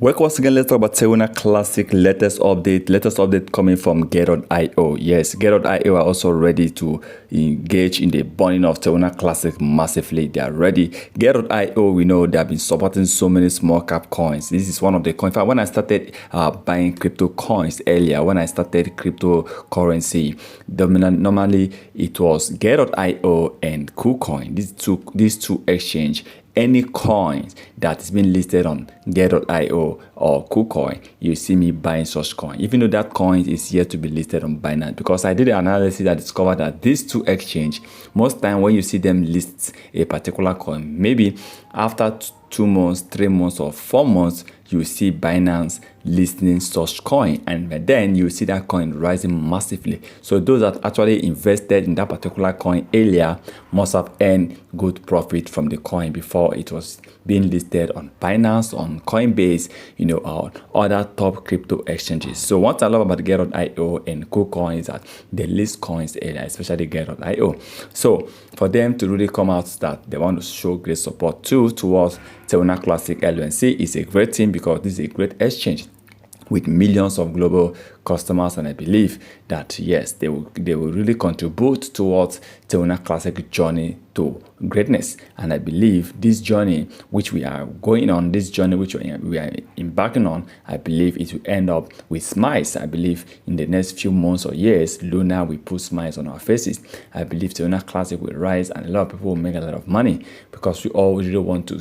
Welcome once again. Let's talk about Terra Classic latest update. Latest update coming from Get.io. Yes, Get.io are also ready to engage in the burning of Terra Classic massively. They are ready. Get.io, we know they have been supporting so many small cap coins. This is one of the coins. When I started buying crypto coins earlier, when I started cryptocurrency, normally it was Get.io and Kucoin. These two exchange. Any coins that is being listed on Get.io or Kucoin, you see me buying such coin, even though that coin is yet to be listed on Binance. Because I did an analysis that discovered that these two exchange, most time when you see them list a particular coin, maybe after 2 months, 3 months, or 4 months, you see Binance listing such coin, and then you see that coin rising massively. So those that actually invested in that particular coin earlier must have earned good profit from the coin before it was being listed on Binance, on Coinbase, or other top crypto exchanges. So what I love about Get.io and Kucoin is that they list coins earlier, especially Get.io. So for them to really come out that they want to show great support towards Terra Classic LNC is a great thing, because this is a great exchange with millions of global customers, and I believe that yes, they will really contribute towards Terra Classic journey to greatness. And I believe this journey which we are going on, this journey which we are embarking on, I believe it will end up with smiles. I believe in the next few months or years, Luna will put smiles on our faces. I believe Terra Classic will rise, and a lot of people will make a lot of money, because we all really want to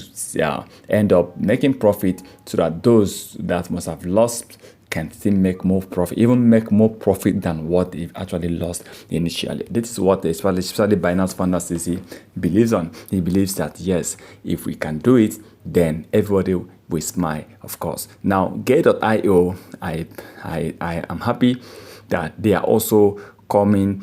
end up making profit, so that those that must have lost can still make more profit, even make more profit than what they've actually lost initially. This is what especially Binance founder CC believes on. He believes that yes, if we can do it, then everybody will smile, of course. Now, Get.io, I am happy that they are also going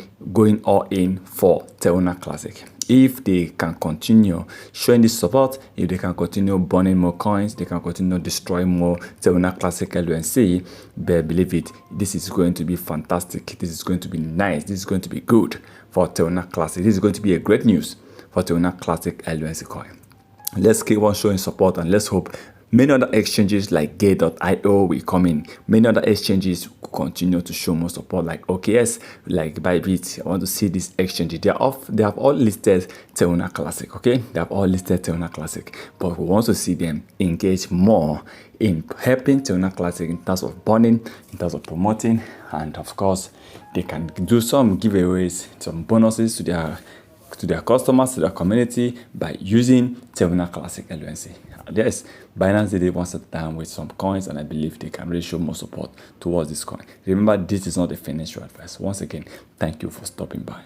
all in for Terra Classic. If they can continue showing this support, if they can continue burning more coins, they can continue destroying more Terra Classic LNC, believe it, this is going to be fantastic. This is going to be nice. This is going to be good for Terra Classic. This is going to be a great news for Terra Classic LNC coin. Let's keep on showing support, and let's hope many other exchanges like Get.io will come in. Many other exchanges will continue to show more support, like OKS, like Bybit. I want to see this exchange. They have all listed Terra Classic, okay? They have all listed Terra Classic, but we want to see them engage more in helping Terra Classic in terms of burning, in terms of promoting, and of course, they can do some giveaways, some bonuses to their customers, to their community, by using Terra Classic LNC. Yes, Binance did it once at a time with some coins, and I believe they can really show more support towards this coin. Remember, this is not a financial advice. Once again, thank you for stopping by.